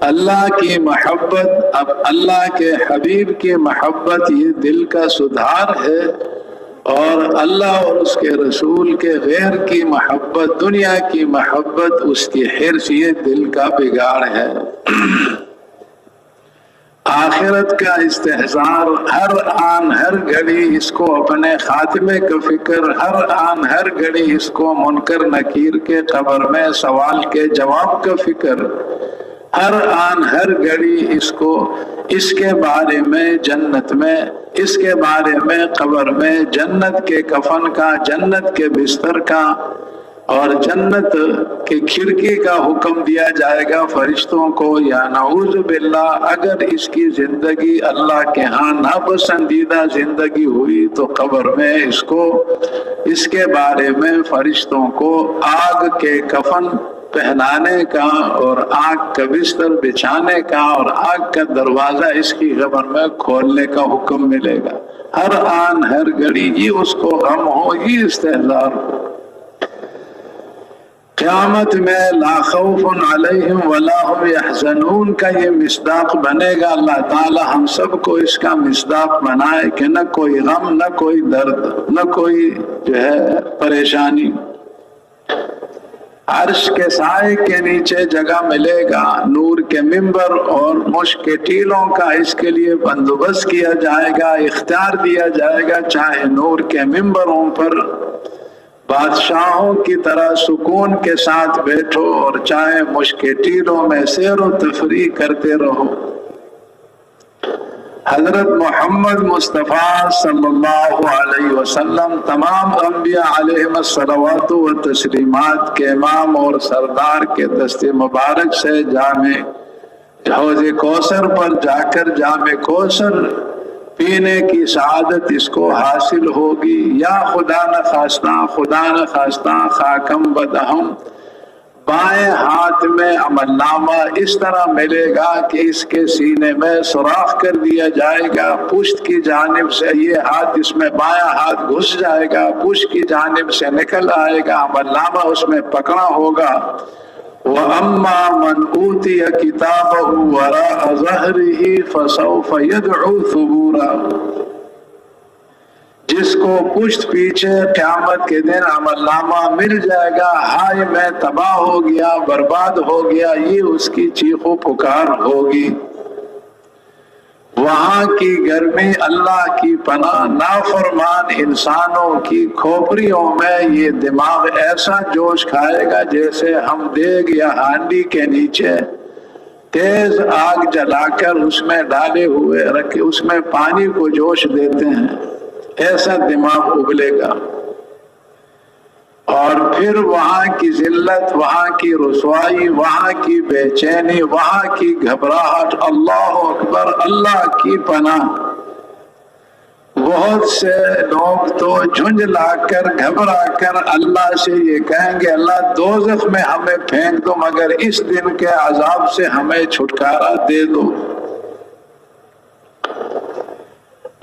اللہ کی محبت، اب اللہ کے حبیب کی محبت یہ دل کا سدھار ہے، اور اللہ اور اس کے رسول کے غیر کی محبت، دنیا کی محبت، اس کی حرص یہ دل کا بگاڑ ہے۔ آخرت کا استحضار، ہر آن ہر گھڑی اس کو اپنے خاتمے کا فکر، ہر آن ہر گھڑی اس کو منکر نکیر کے قبر میں سوال کے جواب کا فکر، ہر آن ہر گھڑی اس کو اس کے بارے میں جنت میں، اس کے بارے میں قبر میں، جنت کے کفن کا، جنت کے بستر کا اور جنت کی کھڑکی کا حکم دیا جائے گا فرشتوں کو، یا نعوذ باللہ اگر اس کی زندگی اللہ کے ہاں ناپسندیدہ زندگی ہوئی تو قبر میں اس کو، اس کے بارے میں فرشتوں کو آگ کے کفن پہنانے کا اور آگ کا بستر بچھانے کا اور آگ کا دروازہ اس کی قبر میں کھولنے کا حکم ملے گا۔ ہر آن ہر گھڑی یہ اس کو غم ہو، یہ استحضار ہو۔ قیامت میں لا خوف علیہم ولا هم یحزنون کا یہ مصداق بنے گا۔ اللہ تعالی ہم سب کو اس کا مصداق بنائے کہ نہ کوئی غم، نہ کوئی درد، نہ کوئی پریشانی۔ عرش کے سائے کے نیچے جگہ ملے گا، نور کے ممبر اور مشک کے ٹیلوں کا اس کے لیے بندوبست کیا جائے گا، اختیار دیا جائے گا، چاہے نور کے ممبروں پر بادشاہوں کی طرح سکون کے ساتھ بیٹھو اور چاہے مشک کے ٹیلوں میں سیر و تفریح کرتے رہو۔ حضرت محمد مصطفیٰ صلی اللہ علیہ وسلم تمام انبیاء علیہم الصلوات و تسلیمات کے امام اور سردار کے دست مبارک سے جامع حوض کوثر پر جا کر جامع کوثر پینے کی سعادت اس کو حاصل ہوگی، یا خدا نہ خواستہ خاکم بدہم بائیں ہاتھ میں عمل نامہ اس طرح ملے گا کہ اس کے سینے میں سوراخ کر دیا جائے گا، پشت کی جانب سے یہ ہاتھ اس میں بایاں ہاتھ گھس جائے گا، پشت کی جانب سے نکل آئے گا، عمل نامہ اس میں پکڑا ہوگا۔ وَأَمَّا مَنْ أُوتِيَ كِتَابَهُ وَرَاءَ ظَهْرِهِ فَسَوْفَ يَدْعُو ثُبُورًا، جس کو پشت پیچھے قیامت کے دن عمل نامہ مل جائے گا، ہائے میں تباہ ہو گیا، برباد ہو گیا، یہ اس کی چیخ و پکار ہوگی۔ وہاں کی گرمی، اللہ کی پناہ، نافرمان انسانوں کی کھوپڑیوں میں یہ دماغ ایسا جوش کھائے گا جیسے ہم دیگ یا ہانڈی کے نیچے تیز آگ جلا کر اس میں ڈالے ہوئے رکھے اس میں پانی کو جوش دیتے ہیں، ایسا دماغ ابلے گا۔ اور پھر وہاں کی ذلت، وہاں کی رسوائی، وہاں کی بے چینی، وہاں کی گھبراہٹ، اللہ اکبر، اللہ کی پناہ۔ بہت سے لوگ تو جھنجلا کر گھبرا کر اللہ سے یہ کہیں گے اللہ دوزخ میں ہمیں پھینک دو مگر اس دن کے عذاب سے ہمیں چھٹکارا دے دو۔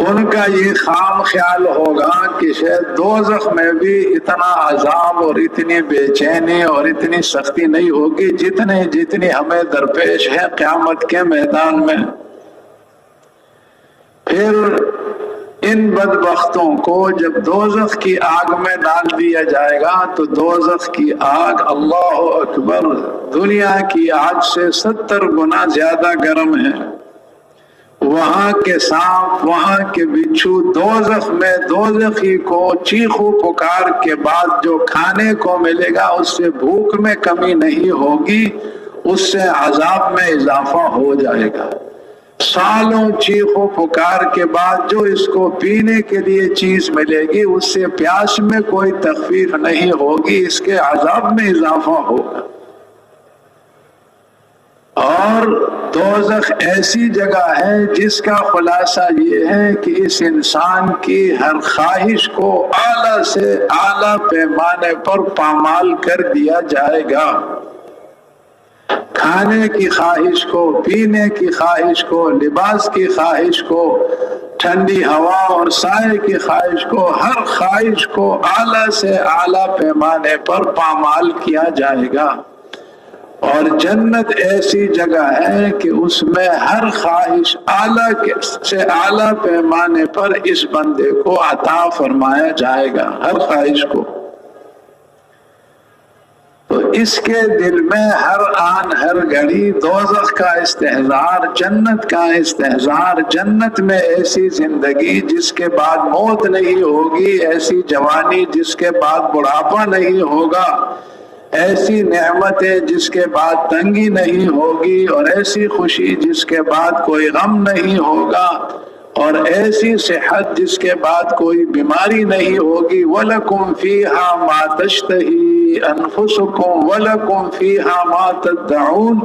ان کا یہ خام خیال ہوگا کہ شاید دوزخ میں بھی اتنا عذاب اور اتنی بے چینی اور اتنی سختی نہیں ہوگی جتنی ہمیں درپیش ہے قیامت کے میدان میں۔ پھر ان بدبختوں کو جب دوزخ کی آگ میں ڈال دیا جائے گا تو دوزخ کی آگ اللہ اکبر دنیا کی آگ سے 70 گنا زیادہ گرم ہے۔ وہاں کے سانپ، وہاں کے بچھو، دوزخ میں دوزخی کو چیخ و پکار کے بعد جو کھانے کو ملے گا اس سے بھوک میں کمی نہیں ہوگی، اس سے عذاب میں اضافہ ہو جائے گا۔ سالوں چیخ و پکار کے بعد جو اس کو پینے کے لیے چیز ملے گی اس سے پیاس میں کوئی تخفیف نہیں ہوگی، اس کے عذاب میں اضافہ ہوگا۔ اور دوزخ ایسی جگہ ہے جس کا خلاصہ یہ ہے کہ اس انسان کی ہر خواہش کو اعلیٰ سے اعلیٰ پیمانے پر پامال کر دیا جائے گا۔ کھانے کی خواہش کو، پینے کی خواہش کو، لباس کی خواہش کو، ٹھنڈی ہوا اور سائے کی خواہش کو، ہر خواہش کو اعلیٰ سے اعلیٰ پیمانے پر پامال کیا جائے گا۔ اور جنت ایسی جگہ ہے کہ اس میں ہر خواہش اعلیٰ سے اعلیٰ پیمانے پر اس بندے کو عطا فرمایا جائے گا، ہر خواہش کو۔ تو اس کے دل میں ہر آن ہر گھڑی دوزخ کا استحضار، جنت کا استحضار، جنت میں ایسی زندگی جس کے بعد موت نہیں ہوگی، ایسی جوانی جس کے بعد بڑھاپا نہیں ہوگا، ایسی نعمتیں جس کے بعد تنگی نہیں ہوگی، اور ایسی خوشی جس کے بعد کوئی غم نہیں ہوگا، اور ایسی صحت جس کے بعد کوئی بیماری نہیں ہوگی۔ وَلَكُمْ فِيهَا مَا تَشْتَهِي أَنفُسُكُمْ وَلَكُمْ فِيهَا مَا تَدَّعُونَ،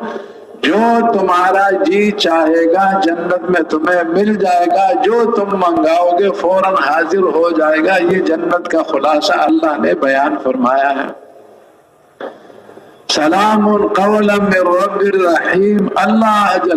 جو تمہارا جی چاہے گا جنت میں تمہیں مل جائے گا، جو تم منگاؤ گے فوراً حاضر ہو جائے گا۔ یہ جنت کا خلاصہ اللہ نے بیان فرمایا ہے۔ سلام قولا من رب الرحیم۔ اللہ جل